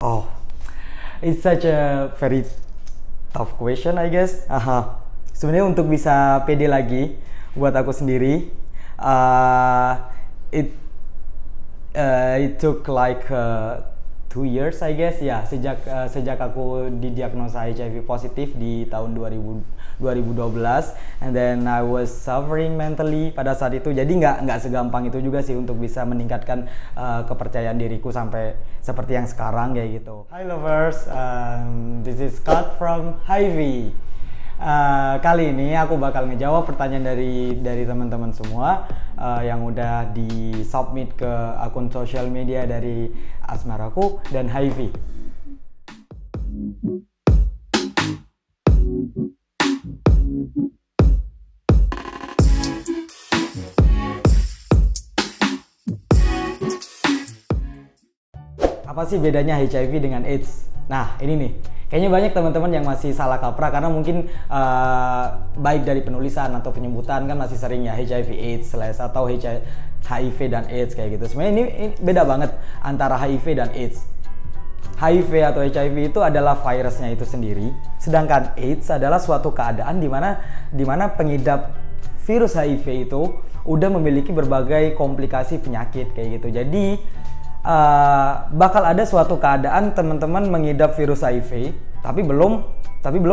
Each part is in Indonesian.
Oh, it's such a very tough question, I guess. Sebenarnya untuk bisa pede lagi buat aku sendiri, uh, it it took like 2 years, I guess. Ya, sejak aku didiagnosa HIV positif di tahun 2012, and then I was suffering mentally pada saat itu. Jadi nggak segampang itu juga sih untuk bisa meningkatkan kepercayaan diriku sampai seperti yang sekarang kayak gitu. Hi lovers, this is Scott from Hyvee. Kali ini aku bakal ngejawab pertanyaan dari teman-teman semua yang udah di submit ke akun sosial media dari Asmaraku dan Hyvee. Apa sih bedanya HIV dengan AIDS? Nah, ini nih. Kayaknya banyak teman-teman yang masih salah kaprah karena mungkin baik dari penulisan atau penyebutan kan masih sering ya HIV AIDS atau HIV dan AIDS kayak gitu. Sebenarnya ini beda banget antara HIV dan AIDS. HIV atau HIV itu adalah virusnya itu sendiri, sedangkan AIDS adalah suatu keadaan di mana pengidap virus HIV itu udah memiliki berbagai komplikasi penyakit kayak gitu. Jadi bakal ada suatu keadaan teman-teman mengidap virus HIV tapi belum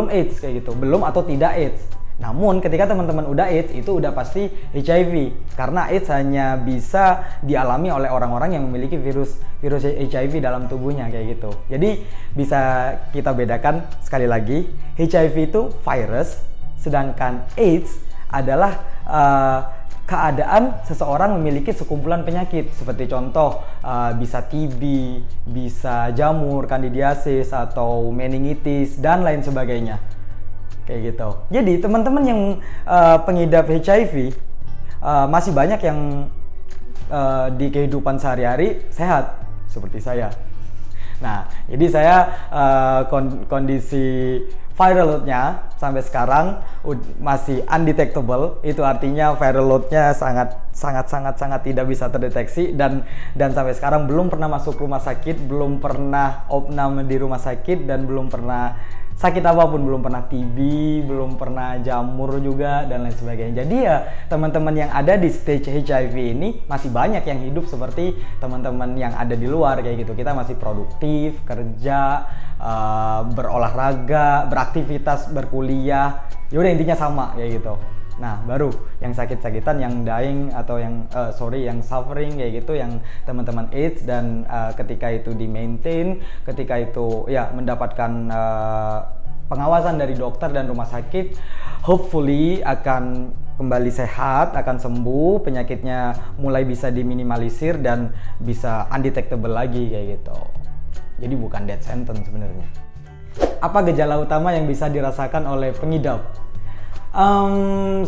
AIDS kayak gitu, belum atau tidak AIDS. Namun ketika teman-teman udah AIDS itu udah pasti HIV, karena AIDS hanya bisa dialami oleh orang-orang yang memiliki virus HIV dalam tubuhnya kayak gitu. Jadi bisa kita bedakan sekali lagi, HIV itu virus, sedangkan AIDS adalah keadaan seseorang memiliki sekumpulan penyakit seperti contoh bisa TB, bisa jamur, kandidiasis atau meningitis dan lain sebagainya kayak gitu. Jadi teman-teman yang pengidap HIV masih banyak yang di kehidupan sehari-hari sehat seperti saya. Nah, jadi saya kondisi viral load-nya sampai sekarang masih undetectable. Itu artinya viral load-nya sangat tidak bisa terdeteksi dan sampai sekarang belum pernah masuk rumah sakit, belum pernah opname di rumah sakit dan belum pernah sakit apapun, belum pernah TB, belum pernah jamur juga dan lain sebagainya. Jadi ya teman-teman yang ada di stage HIV ini masih banyak yang hidup seperti teman-teman yang ada di luar kayak gitu. Kita masih produktif, kerja, berolahraga, beraktivitas, berkuliah. Yaudah intinya sama kayak gitu. Nah, baru yang sakit-sakitan, yang dying atau yang yang suffering kayak gitu, yang teman-teman AIDS dan ketika itu di maintain, ketika itu ya mendapatkan pengawasan dari dokter dan rumah sakit, hopefully akan kembali sehat, akan sembuh, penyakitnya mulai bisa diminimalisir dan bisa undetectable lagi kayak gitu. Jadi bukan death sentence sebenarnya. Apa gejala utama yang bisa dirasakan oleh pengidap?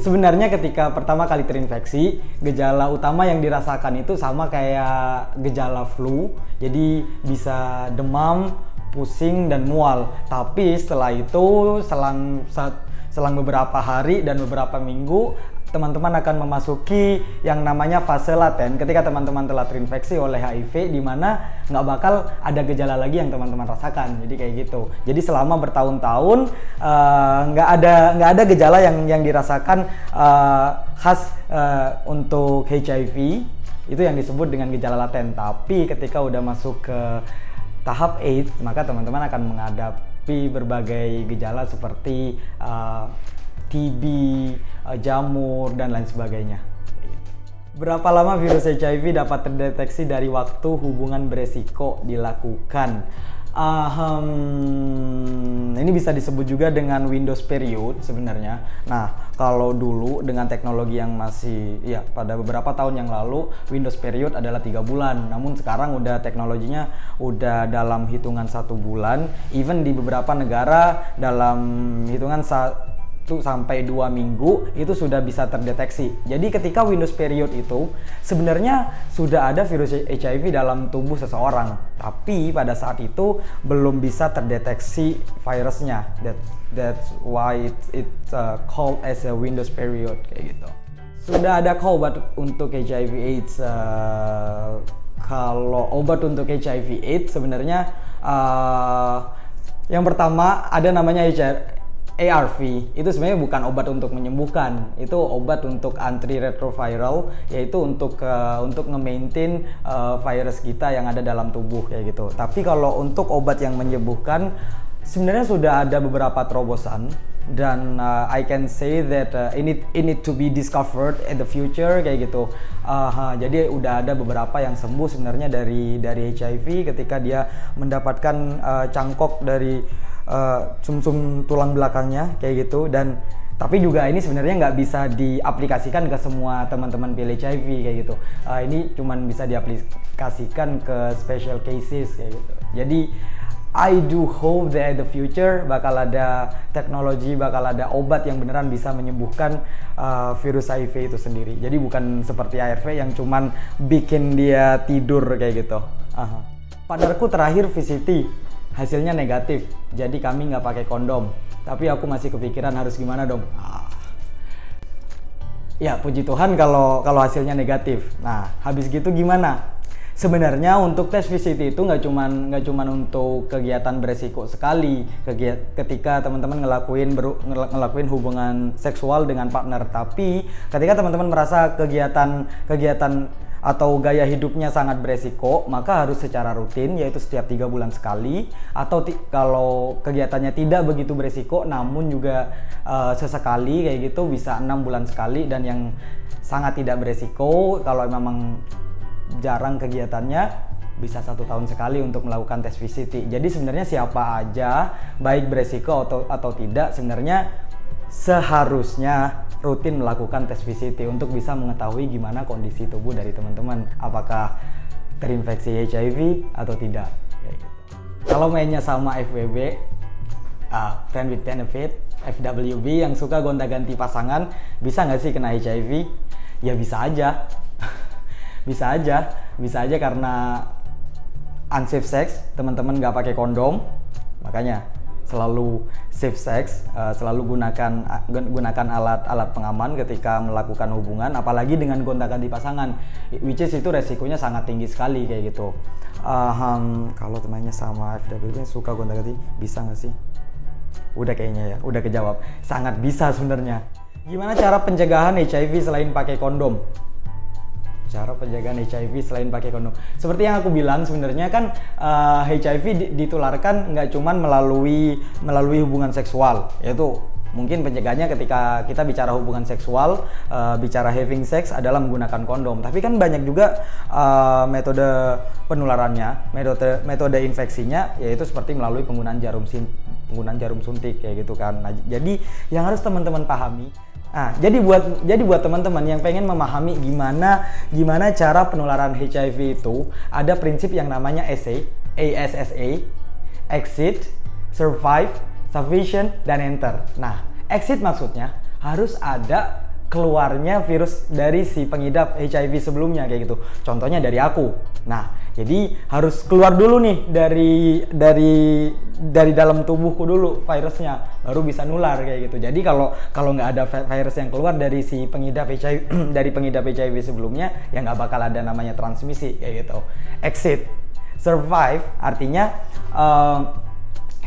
Sebenarnya ketika pertama kali terinfeksi, gejala utama yang dirasakan itu sama kayak gejala flu. Jadi bisa demam, pusing, dan mual. Tapi setelah itu selang beberapa hari dan beberapa minggu, teman-teman akan memasuki yang namanya fase laten ketika teman-teman telah terinfeksi oleh HIV, di mana nggak bakal ada gejala lagi yang teman-teman rasakan. Jadi kayak gitu. Jadi selama bertahun-tahun nggak ada gejala yang dirasakan khas untuk HIV, itu yang disebut dengan gejala laten. Tapi ketika udah masuk ke tahap AIDS, maka teman-teman akan menghadapi berbagai gejala seperti TB, jamur, dan lain sebagainya. Berapa lama virus HIV dapat terdeteksi dari waktu hubungan beresiko dilakukan? Ini bisa disebut juga dengan Windows period sebenarnya. Nah, kalau dulu dengan teknologi yang masih pada beberapa tahun yang lalu, Windows period adalah 3 bulan. Namun sekarang udah teknologinya udah dalam hitungan 1 bulan. Even di beberapa negara dalam hitungan 1-2 minggu itu sudah bisa terdeteksi. Jadi ketika Windows period itu sebenarnya sudah ada virus HIV dalam tubuh seseorang, tapi pada saat itu belum bisa terdeteksi virusnya. That's why it's called as a Windows period kayak gitu. Sudah ada obat untuk HIV/AIDS. Kalau obat untuk HIV/AIDS sebenarnya Yang pertama ada namanya ARV. Itu sebenarnya bukan obat untuk menyembuhkan, itu obat untuk antiretroviral, yaitu untuk nge-maintain virus kita yang ada dalam tubuh kayak gitu. Tapi kalau untuk obat yang menyembuhkan, sebenarnya sudah ada beberapa terobosan, dan I can say that it need to be discovered in the future kayak gitu. Jadi udah ada beberapa yang sembuh sebenarnya dari HIV ketika dia mendapatkan cangkok dari sumsum tulang belakangnya kayak gitu. Dan tapi juga ini sebenarnya nggak bisa diaplikasikan ke semua teman-teman PHIV kayak gitu. Ini cuman bisa diaplikasikan ke special cases kayak gitu. Jadi I do hope that in the future bakal ada teknologi, bakal ada obat yang beneran bisa menyembuhkan virus HIV itu sendiri. Jadi bukan seperti ARV yang cuman bikin dia tidur kayak gitu. Partnerku terakhir VCT, hasilnya negatif. Jadi kami nggak pakai kondom. Tapi aku masih kepikiran harus gimana dong. Ya puji Tuhan kalau hasilnya negatif. Nah habis gitu gimana? Sebenarnya untuk tes VCT itu nggak cuman untuk kegiatan beresiko sekali, ketika teman-teman ngelakuin hubungan seksual dengan partner. Tapi ketika teman-teman merasa kegiatan atau gaya hidupnya sangat beresiko, maka harus secara rutin, yaitu setiap 3 bulan sekali. Atau kalau kegiatannya tidak begitu beresiko namun juga sesekali kayak gitu, bisa 6 bulan sekali. Dan yang sangat tidak beresiko, kalau memang jarang kegiatannya, bisa 1 tahun sekali untuk melakukan tes VCT. Jadi sebenarnya siapa aja, baik beresiko atau tidak, sebenarnya seharusnya rutin melakukan tes VCT untuk bisa mengetahui gimana kondisi tubuh dari teman-teman, apakah terinfeksi HIV atau tidak. Kalau mainnya sama FWB, friend with benefit, FWB, yang suka gonta-ganti pasangan, bisa nggak sih kena HIV? Ya bisa aja. Bisa aja karena unsafe sex, teman-teman nggak pakai kondom, makanya selalu safe sex, selalu gunakan alat pengaman ketika melakukan hubungan, apalagi dengan gonta-ganti pasangan, which is itu resikonya sangat tinggi sekali kayak gitu. Kalau temannya sama FWB suka gonta-ganti, bisa nggak sih? Udah kayaknya ya, udah kejawab. Sangat bisa sebenarnya. Gimana cara pencegahan HIV selain pakai kondom? Cara penjagaan HIV selain pakai kondom, seperti yang aku bilang, sebenarnya kan HIV ditularkan nggak cuman melalui hubungan seksual, yaitu mungkin pencegahannya ketika kita bicara hubungan seksual, bicara having sex adalah menggunakan kondom. Tapi kan banyak juga metode penularannya, metode infeksinya, yaitu seperti melalui penggunaan jarum suntik kayak gitu kan. Nah, jadi yang harus teman-teman pahami. Jadi buat teman-teman yang pengen memahami gimana cara penularan HIV itu, ada prinsip yang namanya ASSA, exit, survive, sufficient, dan enter. Nah, exit maksudnya harus ada keluarnya virus dari si pengidap HIV sebelumnya kayak gitu. Contohnya dari aku. Nah, jadi harus keluar dulu nih dari dalam tubuhku dulu virusnya, baru bisa nular kayak gitu. Jadi kalau nggak ada virus yang keluar dari si pengidap HIV dari pengidap HIV sebelumnya, ya nggak bakal ada namanya transmisi kayak gitu. Exit, survive artinya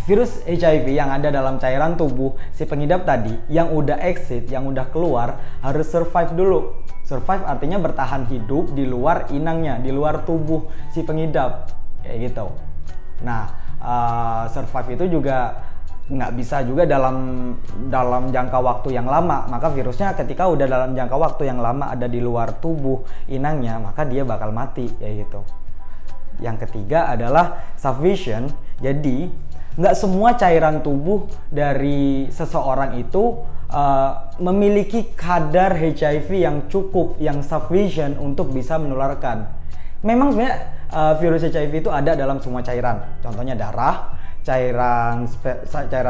virus HIV yang ada dalam cairan tubuh si pengidap tadi, yang udah exit, yang udah keluar, harus survive dulu. Survive artinya bertahan hidup di luar inangnya, di luar tubuh si pengidap, kayak gitu. Nah, survive itu juga nggak bisa juga dalam jangka waktu yang lama. Maka virusnya ketika udah dalam jangka waktu yang lama ada di luar tubuh inangnya, maka dia bakal mati, kayak gitu. Yang ketiga adalah sufficient. Jadi nggak semua cairan tubuh dari seseorang itu memiliki kadar HIV yang cukup, yang sufficient untuk bisa menularkan. Memang sebenarnya virus HIV itu ada dalam semua cairan. Contohnya darah, cairan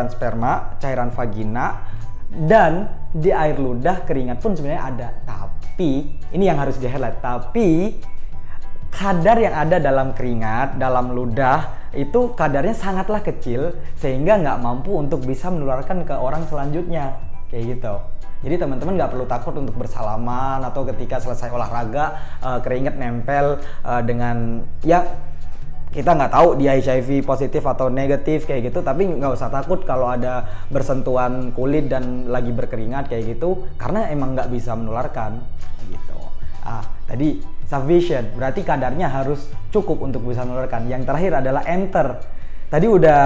sperma, cairan vagina, dan di air ludah, keringat pun sebenarnya ada. Tapi ini yang harus di-highlight. Tapi kadar yang ada dalam keringat, dalam ludah, itu kadarnya sangatlah kecil sehingga nggak mampu untuk bisa menularkan ke orang selanjutnya, kayak gitu. Jadi teman-teman nggak perlu takut untuk bersalaman atau ketika selesai olahraga keringat nempel dengan ya kita nggak tahu dia HIV positif atau negatif kayak gitu, tapi nggak usah takut kalau ada bersentuhan kulit dan lagi berkeringat kayak gitu, karena emang nggak bisa menularkan gitu. Tadi sufficient berarti kadarnya harus cukup untuk bisa menularkan. Yang terakhir adalah enter. Tadi udah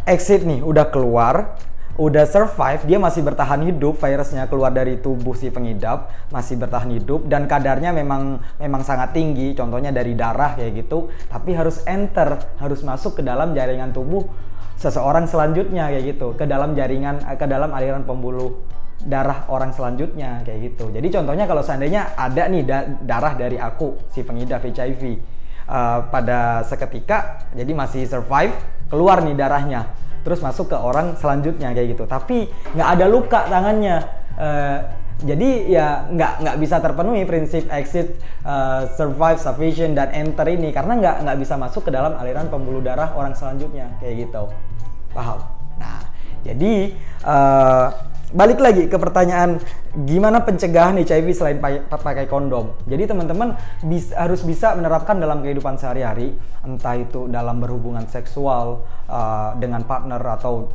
exit nih, udah keluar, udah survive, dia masih bertahan hidup, virusnya keluar dari tubuh si pengidap, masih bertahan hidup dan kadarnya memang sangat tinggi, contohnya dari darah kayak gitu, tapi harus enter, harus masuk ke dalam jaringan tubuh seseorang selanjutnya kayak gitu, ke dalam aliran pembuluh darah orang selanjutnya kayak gitu. Jadi contohnya kalau seandainya ada nih darah dari aku si pengidap HIV, pada seketika jadi masih survive, keluar nih darahnya, terus masuk ke orang selanjutnya kayak gitu, tapi nggak ada luka tangannya, jadi ya nggak bisa terpenuhi prinsip exit, survive, sufficient, dan enter ini karena nggak bisa masuk ke dalam aliran pembuluh darah orang selanjutnya kayak gitu, paham? Nah, jadi balik lagi ke pertanyaan gimana pencegahan HIV selain pakai kondom. Jadi teman-teman harus bisa menerapkan dalam kehidupan sehari-hari, entah itu dalam berhubungan seksual dengan partner atau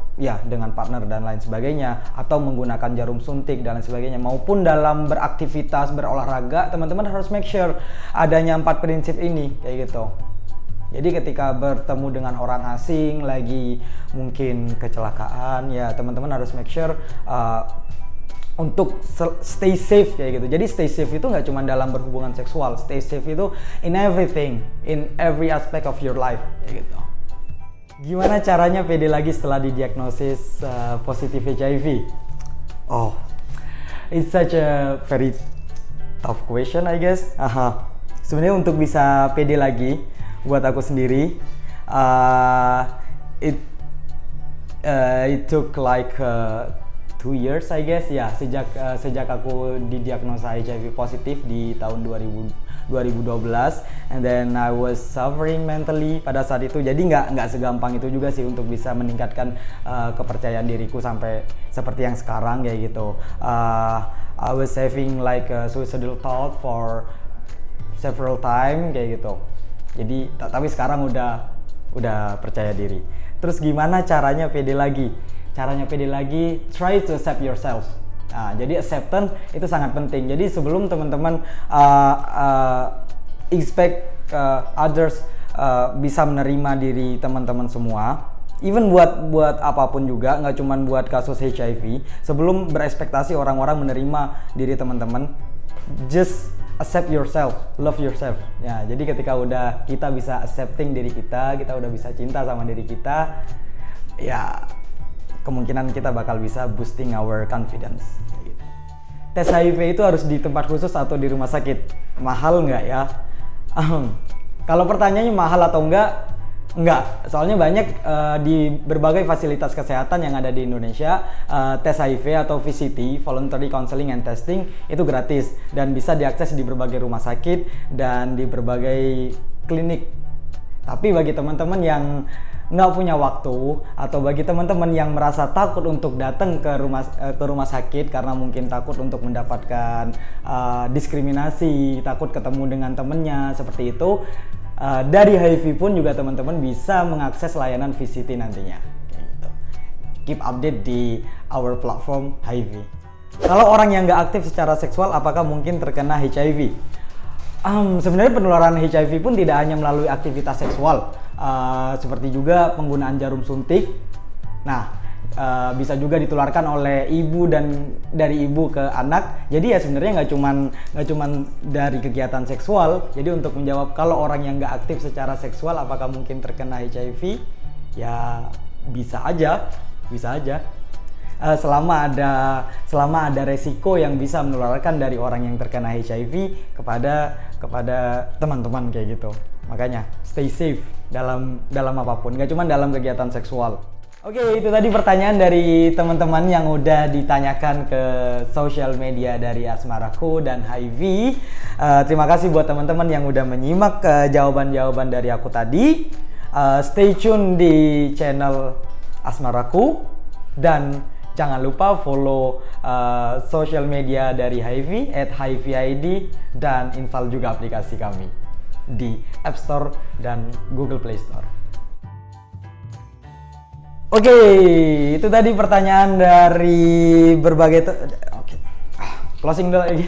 dengan partner dan lain sebagainya, atau menggunakan jarum suntik dan lain sebagainya, maupun dalam beraktivitas berolahraga. Teman-teman harus make sure adanya 4 prinsip ini kayak gitu. Jadi ketika bertemu dengan orang asing lagi mungkin kecelakaan, ya teman-teman harus make sure untuk stay safe kayak gitu. Jadi stay safe itu nggak cuma dalam berhubungan seksual, stay safe itu in everything, in every aspect of your life kayak gitu. Gimana caranya pede lagi setelah didiagnosis positif HIV? Oh, it's such a very tough question I guess. Sebenarnya untuk bisa pede lagi, buat aku sendiri, it took like 2 years I guess ya, sejak aku didiagnosa HIV positif di tahun 2012, and then I was suffering mentally pada saat itu. Jadi nggak segampang itu juga sih untuk bisa meningkatkan kepercayaan diriku sampai seperti yang sekarang kayak gitu. I was having like a suicidal thought for several time kayak gitu. Jadi tapi sekarang udah percaya diri. Terus gimana caranya pede lagi? Caranya pede lagi, try to accept yourself. Nah, jadi acceptance itu sangat penting. Jadi sebelum teman-teman expect others bisa menerima diri teman-teman semua, even buat apapun juga, nggak cuma buat kasus HIV, sebelum berekspektasi orang-orang menerima diri teman-teman, just accept yourself, love yourself. Ya, jadi ketika kita bisa accepting diri kita udah bisa cinta sama diri kita, ya kemungkinan kita bakal bisa boosting our confidence. Tes HIV itu harus di tempat khusus atau di rumah sakit? Mahal nggak ya? Kalau pertanyaannya mahal atau enggak? Enggak, soalnya banyak di berbagai fasilitas kesehatan yang ada di Indonesia, tes HIV atau VCT, Voluntary Counseling and Testing, itu gratis dan bisa diakses di berbagai rumah sakit dan di berbagai klinik. Tapi bagi teman-teman yang nggak punya waktu, atau bagi teman-teman yang merasa takut untuk datang ke rumah sakit karena mungkin takut untuk mendapatkan diskriminasi, takut ketemu dengan temennya seperti itu, dari HIV pun juga teman-teman bisa mengakses layanan VCT nantinya. Kayak gitu. Keep update di our platform HIV. Kalau orang yang nggak aktif secara seksual, apakah mungkin terkena HIV? Sebenarnya penularan HIV pun tidak hanya melalui aktivitas seksual, seperti juga penggunaan jarum suntik. Nah, bisa juga ditularkan oleh ibu dan dari ibu ke anak. Jadi ya sebenarnya nggak cuman dari kegiatan seksual. Jadi untuk menjawab kalau orang yang nggak aktif secara seksual apakah mungkin terkena HIV, ya bisa aja. Selama ada resiko yang bisa menularkan dari orang yang terkena HIV kepada teman-teman kayak gitu. Makanya stay safe dalam apapun, nggak cuma dalam kegiatan seksual. Oke, itu tadi pertanyaan dari teman-teman yang udah ditanyakan ke sosial media dari Asmaraku dan HIV. Terima kasih buat teman-teman yang udah menyimak jawaban-jawaban dari aku tadi. Stay tune di channel Asmaraku dan jangan lupa follow sosial media dari HIV @HIVID dan install juga aplikasi kami. di App Store dan Google Play Store. Oke, itu tadi pertanyaan dari berbagai. Oke, closing dulu lagi.